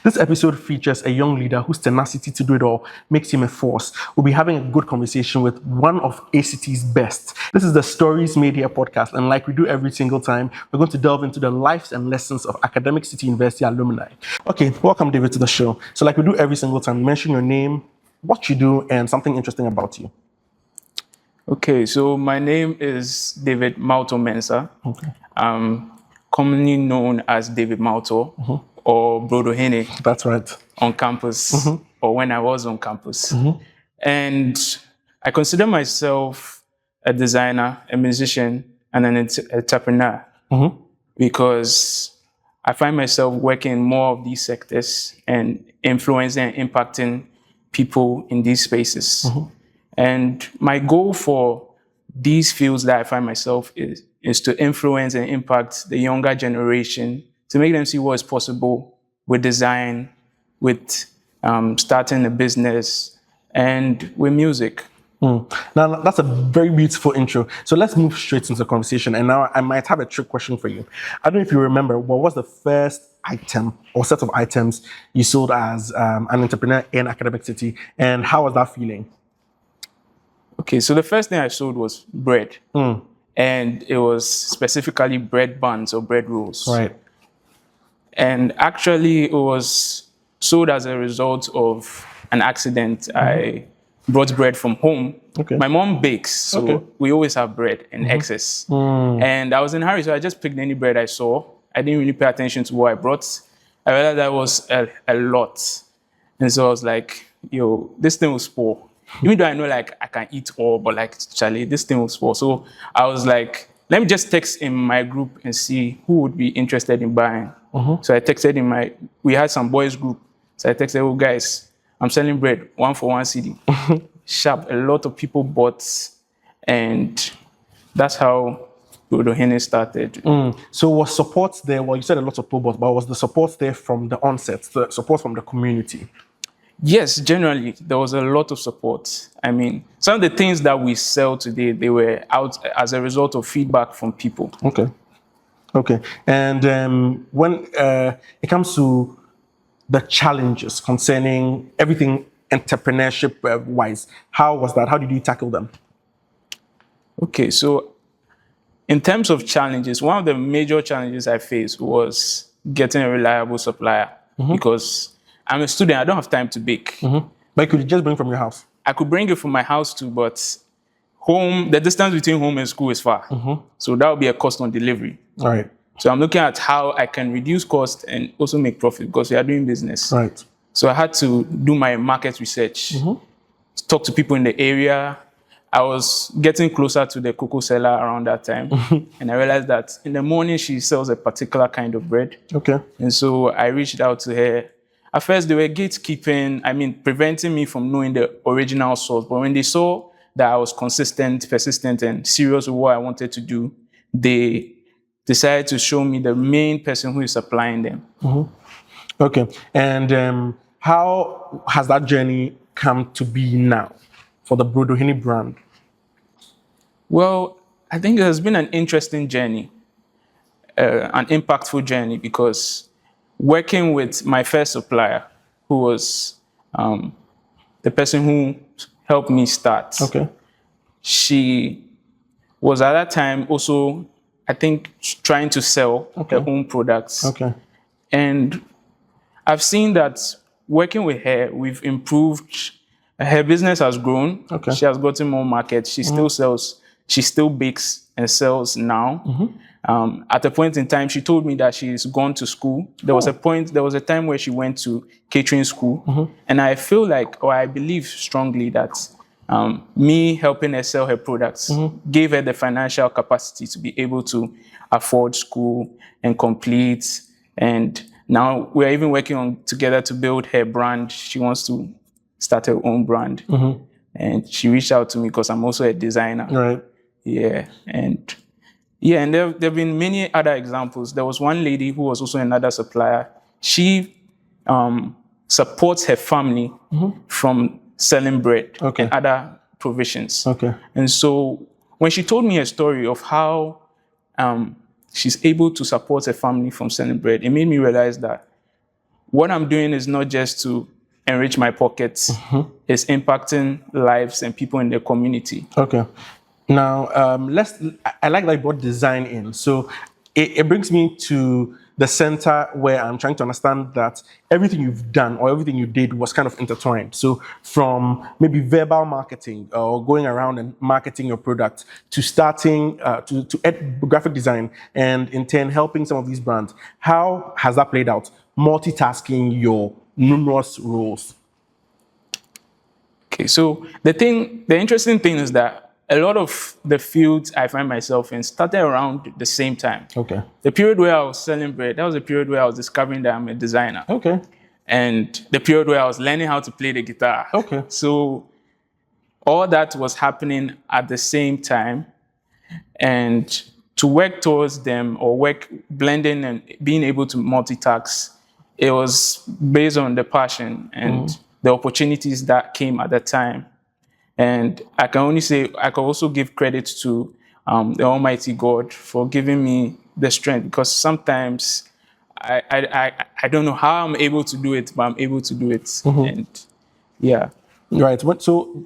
This episode features a young leader whose tenacity to do it all makes him a force. We'll be having a good conversation with one of ACT's best. This is the Stories Made Here podcast, and like we do every single time, we're going to delve into the lives and lessons of Academic City University alumni. Okay, welcome, David, to the show. So like we do every single time, mention your name, what you do, and something interesting about you. Okay, so my name is David Mawutor Mensah. Okay. Commonly known as David Mawutor or Brodohene That's right. on campus or when I was on campus. And I consider myself a designer, a musician, and an entrepreneur because I find myself working in more of these sectors and influencing and impacting people in these spaces. And my goal for these fields that I find myself is to influence and impact the younger generation to make them see what is possible with design, with starting a business, and with music. Now, that's a very beautiful intro. So let's move straight into the conversation. And now I might have a trick question for you. I don't know if you remember, what was the first item or set of items you sold as an entrepreneur in Academic City? And how was that feeling? Okay, so the first thing I sold was bread. And it was specifically bread buns or bread rolls. Right. And actually, it was sold as a result of an accident. I brought bread from home. Okay. My mom bakes, so we always have bread in excess. And I was in a hurry, so I just picked any bread I saw. I didn't really pay attention to what I brought. I realized that was a lot. And so I was like, yo, this thing will spoil. Even though I know like I can eat all, but like, Charlie, this thing will spoil. So I was like, let me just text in my group and see who would be interested in buying. So I texted we had some boys group. So I texted, oh guys, I'm selling bread, 1 for 1 CD. Sharp, a lot of people bought, and that's how Brodohene started. So was support there? Well, you said a lot of people bought, but was the support there from the onset, the support from the community? Yes, generally, there was a lot of support. I mean, some of the things that we sell today, they were out as a result of feedback from people. Okay. And when it comes to the challenges concerning everything entrepreneurship-wise, how was that? How did you tackle them? Okay, so in terms of challenges, one of the major challenges I faced was getting a reliable supplier because I'm a student, I don't have time to bake. But could you just bring from your house? I could bring it from my house too, but home, the distance between home and school is far. So that would be a cost on delivery. All right. So I'm looking at how I can reduce cost and also make profit because we are doing business. Right. So I had to do my market research, talk to people in the area. I was getting closer to the cocoa seller around that time. And I realized that in the morning, she sells a particular kind of bread. Okay. And so I reached out to her. At first, they were gatekeeping, preventing me from knowing the original source. But when they saw that I was consistent, persistent, and serious with what I wanted to do, they decided to show me the main person who is supplying them. Okay. And how has that journey come to be now for the Brodohene brand? Well, I think it has been an interesting journey, an impactful journey, because working with my first supplier, who was the person who helped me start. Okay. She was at that time also, I think, trying to sell her own products. Okay. And I've seen that working with her, we've improved. Her business has grown. Okay. She has gotten more market. She still sells. She still bakes and sells now. At a point in time, she told me that she's gone to school. There was a time where she went to catering school. And I feel like, or I believe strongly that me helping her sell her products gave her the financial capacity to be able to afford school and complete. And now we're even working together to build her brand. She wants to start her own brand. And she reached out to me because I'm also a designer. Right. Yeah. And there have been many other examples. There was one lady who was also another supplier. She supports her family from selling bread and other provisions. Okay. And so when she told me her story of how she's able to support her family from selling bread, it made me realize that what I'm doing is not just to enrich my pockets, it's impacting lives and people in the community. Okay. Now, I like that you brought design in. So it brings me to the center where I'm trying to understand that everything you've done or everything you did was kind of intertwined. So from maybe verbal marketing or going around and marketing your product to starting to graphic design and in turn helping some of these brands. How has that played out? Multitasking your numerous roles. Okay, so the interesting thing is that a lot of the fields I find myself in started around the same time. Okay. The period where I was selling bread, that was the period where I was discovering that I'm a designer. Okay. And the period where I was learning how to play the guitar. Okay. So all that was happening at the same time. And to work towards them or work blending and being able to multitask, it was based on the passion and the opportunities that came at the time. And I can only say, I can also give credit to the Almighty God for giving me the strength, because sometimes I don't know how I'm able to do it, but I'm able to do it. And yeah. Right. So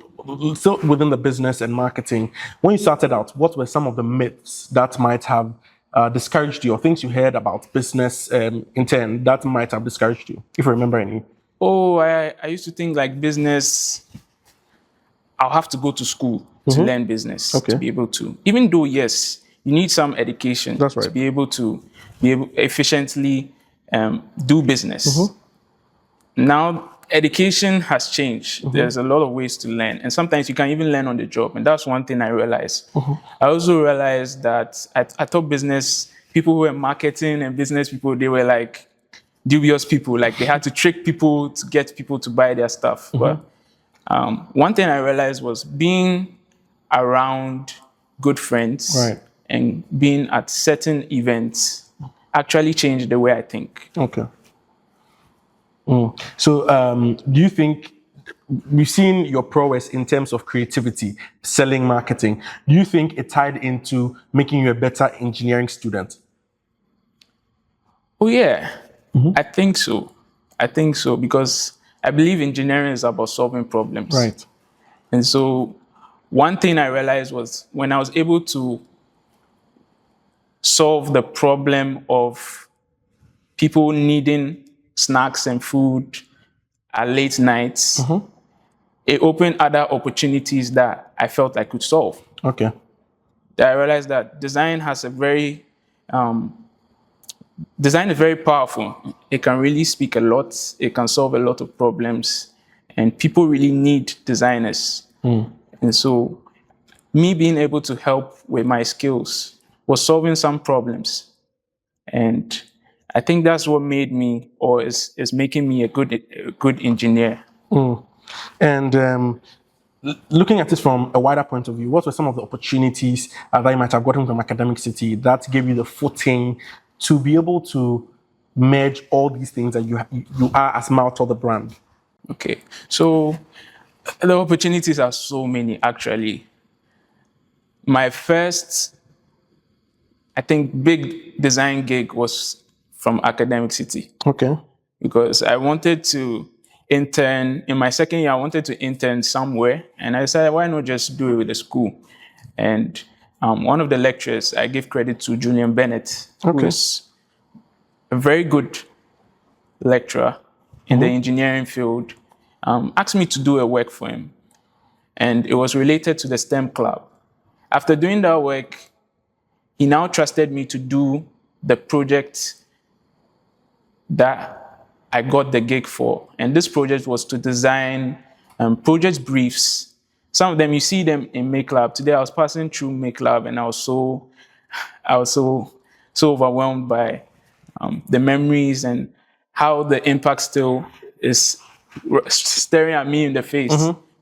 within the business and marketing, when you started out, what were some of the myths that might have discouraged you, or things you heard about business in turn that might have discouraged you, if you remember any? Oh, I used to think like business, I'll have to go to school to learn business to be able to. Even though, yes, you need some education to be able to efficiently do business. Now, education has changed. There's a lot of ways to learn. And sometimes you can even learn on the job. And that's one thing I realized. I also realized that I thought business, people who were marketing and business people, they were like dubious people. Like they had to trick people to get people to buy their stuff. But one thing I realized was being around good friends and being at certain events actually changed the way I think. Okay. So do you think, we've seen your prowess in terms of creativity, selling, marketing. Do you think it tied into making you a better engineering student? Oh, yeah. I think so. I think so, because I believe engineering is about solving problems. Right. And so one thing I realized was when I was able to solve the problem of people needing snacks and food at late nights, it opened other opportunities that I felt I could solve. Okay. I realized that design is very powerful. It can really speak a lot. It can solve a lot of problems. And people really need designers. And so me being able to help with my skills was solving some problems. And I think that's what made me, or is making me a good engineer. And looking at this from a wider point of view, what were some of the opportunities that you might have gotten from Academic City that gave you the footing to be able to merge all these things that you are as Mawutor, the brand? Okay, so the opportunities are so many, actually. My first, I think, big design gig was from Academic City. Okay. Because I wanted to intern, in my second year, I wanted to intern somewhere. And I decided, why not just do it with the school? And one of the lecturers, I give credit to Julian Bennett, who is a very good lecturer in the engineering field, asked me to do a work for him. And it was related to the STEM club. After doing that work, he now trusted me to do the project that I got the gig for. And this project was to design project briefs. Some of them, you see them in Make Lab. Today I was passing through Make Lab and I was so overwhelmed by the memories and how the impact still is staring at me in the face.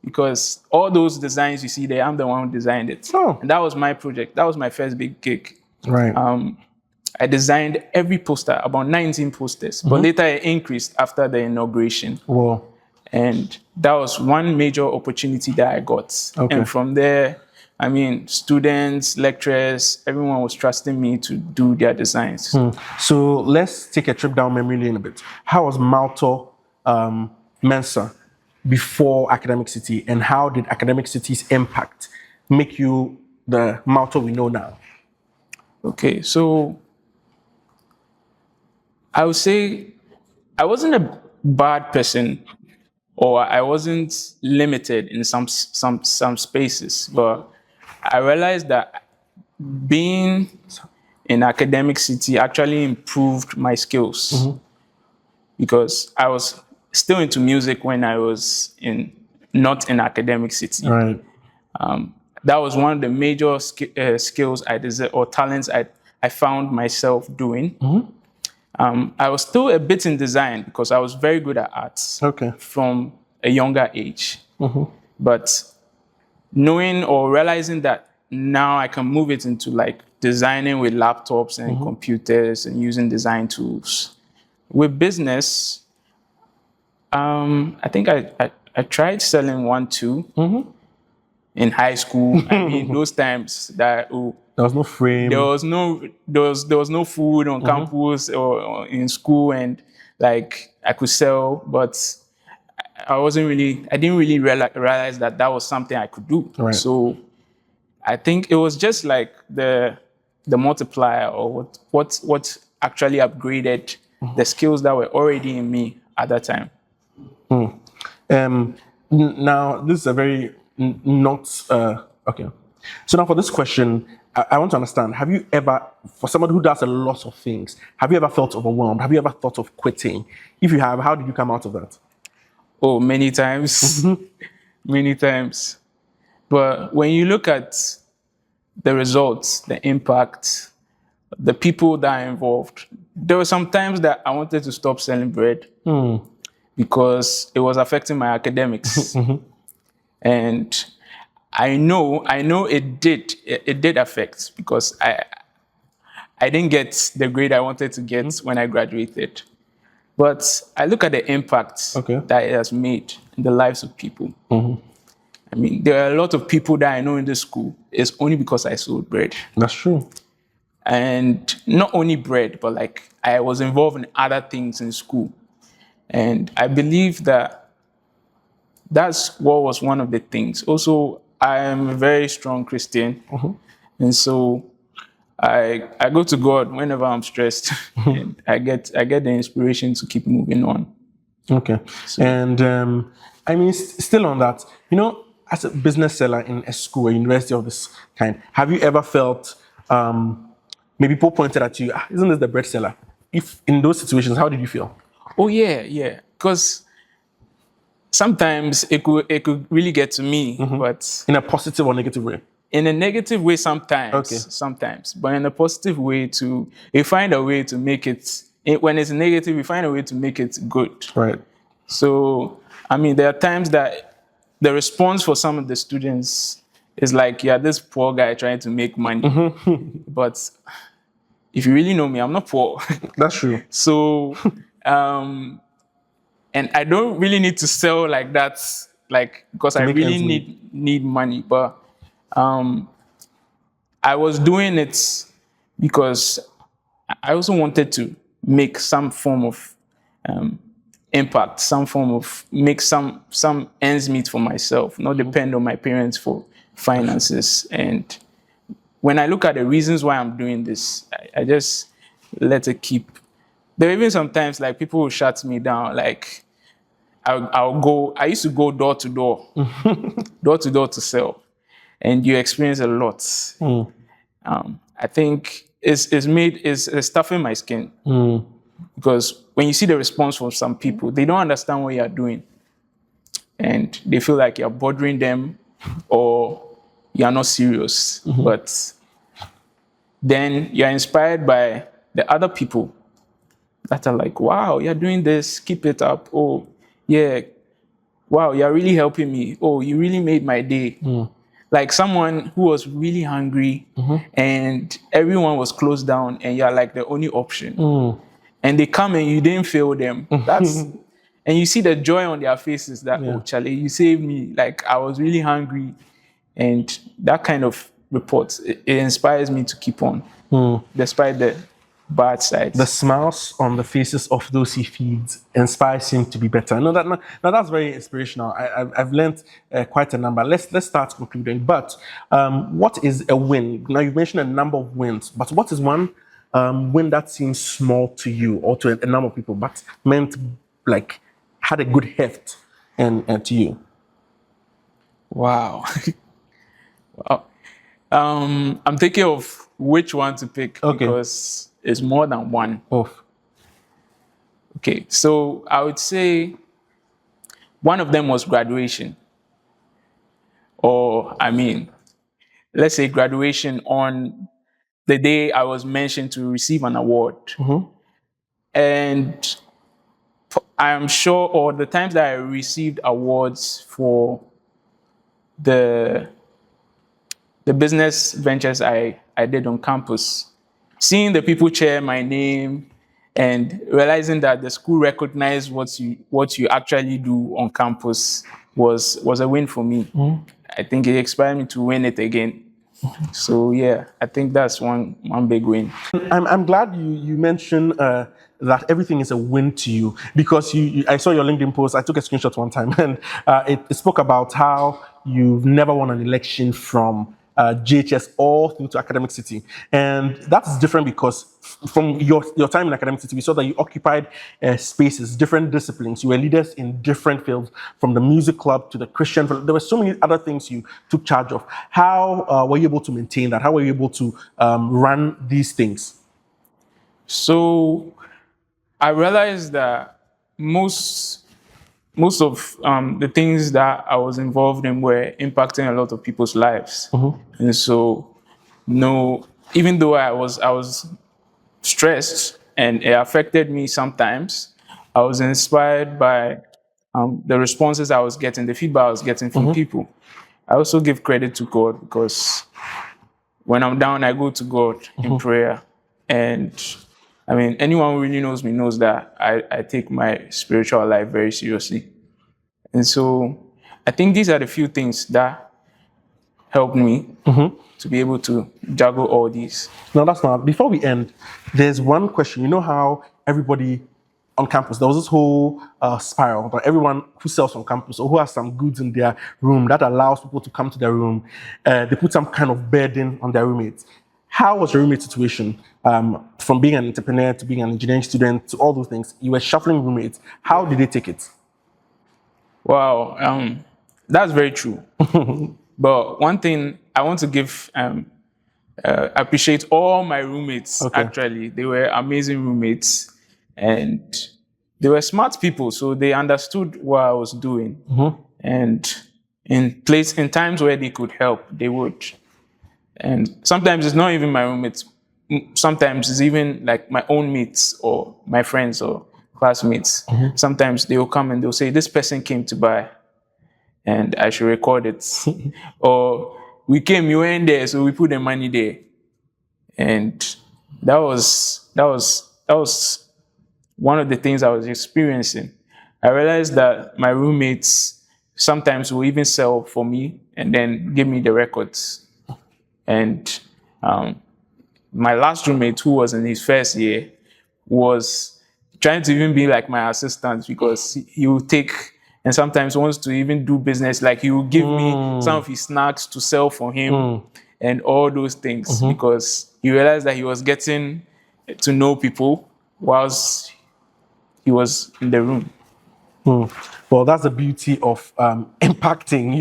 Because all those designs you see there, I'm the one who designed it. And that was my project. That was my first big gig. Right. I designed every poster, about 19 posters, but later it increased after the inauguration. Wow. And that was one major opportunity that I got. And from there, I mean, students, lecturers, everyone was trusting me to do their designs. So let's take a trip down memory lane a bit. How was Mawutor Mensah before Academic City, and how did Academic City's impact make you the Mawutor we know now? Okay, so I would say I wasn't a bad person, or I wasn't limited in some spaces, but I realized that being in Academic City actually improved my skills because I was still into music when I was not in Academic City. Right. That was one of the major skills I deserve, or talents I found myself doing. I was still a bit in design because I was very good at arts from a younger age. But knowing or realizing that now I can move it into like designing with laptops and computers and using design tools. With business, I think I tried selling 1-2 in high school. I mean, those times that there was no frame. There was no food on campus or in school, and like I could sell, but I didn't really realize that was something I could do. Right. So I think it was just like the multiplier, or what actually upgraded the skills that were already in me at that time. Now, this is a very okay. So now for this question, I want to understand, have you ever, for somebody who does a lot of things, have you ever felt overwhelmed? Have you ever thought of quitting? If you have, how did you come out of that? Oh, many times. Many times. But when you look at the results, the impact, the people that are involved, there were some times that I wanted to stop selling bread because it was affecting my academics. And I know it did affect, because I didn't get the grade I wanted to get when I graduated. But I look at the impact that it has made in the lives of people. I mean, there are a lot of people that I know in this school. It's only because I sold bread. That's true. And not only bread, but like I was involved in other things in school. And I believe that that's what was one of the things. Also, I am a very strong Christian. And so I go to God whenever I'm stressed, and I get the inspiration to keep moving on. Okay. So, and I mean, still on that, as a business seller in a school, a university of this kind, have you ever felt maybe people pointed at you, isn't this the bread seller? If in those situations, how did you feel? Oh yeah, because sometimes it could really get to me, but in a positive or negative way. In a negative way, sometimes, but in a positive way you find a way to make it. When it's negative, you find a way to make it good. Right. So, I mean, there are times that the response for some of the students is like, yeah, this poor guy trying to make money. But if you really know me, I'm not poor. That's true. So, and I don't really need to sell like that, like, because I really need money. But I was doing it because I also wanted to make some form of impact, some form of make some ends meet for myself, not depend on my parents for finances. And when I look at the reasons why I'm doing this, I just let it keep. There are even sometimes like people will shut me down. Like I used to go door to door, to sell, and you experience a lot. I think it's toughening my skin. Because when you see the response from some people, they don't understand what you're doing. And they feel like you're bothering them or you're not serious. But then you're inspired by the other people that are like, wow, you're doing this, keep it up. Oh, yeah, wow, you're really helping me. Oh, you really made my day. Like someone who was really hungry and everyone was closed down and you're like the only option. And they come and you didn't fail them. And you see the joy on their faces that, oh, Charlie, you saved me. Like I was really hungry And that kind of report, it inspires me to keep on, despite the bad sides. The smiles on the faces of those he feeds inspires him to be better. No, now that's very inspirational. I've learned quite a number. Let's start concluding. But what is a win? Now you've mentioned a number of wins, but what is one win that seems small to you or to a number of people, but meant like had a good heft and to you? Wow. Wow. I'm thinking of which one to pick because it's more than one. Okay, so I would say one of them was graduation. Or, I mean, let's say graduation on the day I was mentioned to receive an award. And I am sure, or the times that I received awards for the business ventures I did on campus, seeing the people cheer my name and realizing that the school recognized what you actually do on campus was a win for me. I think it inspired me to win it again. So yeah, I think that's one big win. I'm glad you mentioned that everything is a win to you, because I saw your LinkedIn post. I took a screenshot one time, and it spoke about how you've never won an election from JHS all through to Academic City. And that's different because from your time in Academic City, we saw that you occupied spaces, different disciplines. You were leaders in different fields, from the music club to the Christian field. There were so many other things you took charge of. How were you able to maintain that? How were you able to run these things? So I realized that most of the things that I was involved in were impacting a lot of people's lives. And so, even though I was stressed and it affected me sometimes, I was inspired by the responses I was getting, the feedback I was getting from people. I also give credit to God, because when I'm down, I go to God in prayer. And I mean, anyone who really knows me knows that I take my spiritual life very seriously. And so I think these are the few things that helped me to be able to juggle all these. No, that's not. Before we end, there's one question. You know how everybody on campus, there was this whole spiral that everyone who sells on campus or who has some goods in their room that allows people to come to their room, they put some kind of burden on their roommates. How was your roommate situation? From being an entrepreneur to being an engineering student to all those things, you were shuffling roommates. How did they take it? Wow, that's very true. But one thing I want to give, appreciate all my roommates. Actually, they were amazing roommates, and they were smart people, so they understood what I was doing. And in times where they could help, they would. And sometimes it's not even my roommates. Sometimes it's even like my own mates or my friends or classmates. Sometimes they will come and they'll say, this person came to buy and I should record it. Or we came, you weren't there, so we put the money there. And that was one of the things I was experiencing. I realized that my roommates sometimes will even sell for me and then give me the records. And my last roommate, who was in his first year, was trying to even be like my assistant, because he would take and sometimes wants to even do business. Like he would give me some of his snacks to sell for him and all those things, because he realized that he was getting to know people whilst he was in the room. Well, that's the beauty of impacting.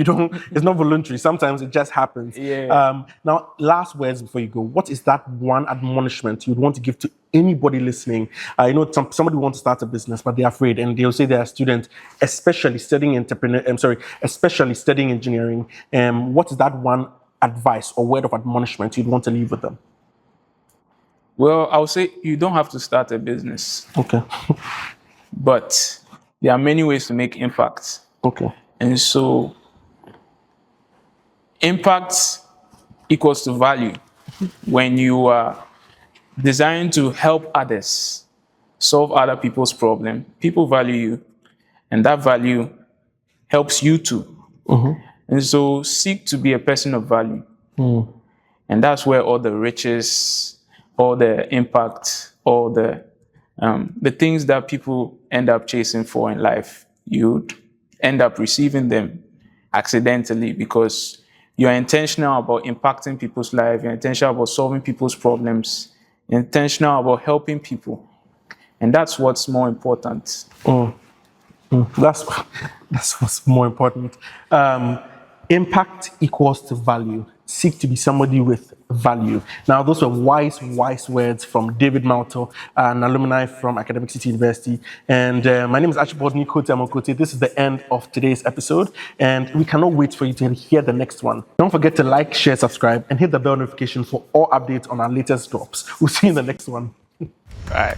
It's not voluntary. Sometimes it just happens. Now, last words before you go. What is that one admonishment you'd want to give to anybody listening? I know somebody wants to start a business, but they're afraid, and they'll say they're a student, especially studying especially studying engineering. What is that one advice or word of admonishment you'd want to leave with them? Well, I would say you don't have to start a business. But there are many ways to make impact. And so impact equals to value. When you are designed to help others, solve other people's problem, people value you, and that value helps you too. And so seek to be a person of value. And that's where all the riches, all the impact, all the things that people end up chasing for in life, you'd end up receiving them accidentally because you're intentional about impacting people's lives, you're intentional about solving people's problems, you're intentional about helping people. And that's what's more important. That's what's more important. Impact equals to value. Seek to be somebody with value. Now, those were wise words from David Mawutor, an alumni from Academic City University. And my name is Archibald Nikote Amokote. This is the end of today's episode, and we cannot wait for you to hear the next one. Don't forget to like, share, subscribe, and hit the bell notification for all updates on our latest drops. We'll see you in the next one. All right.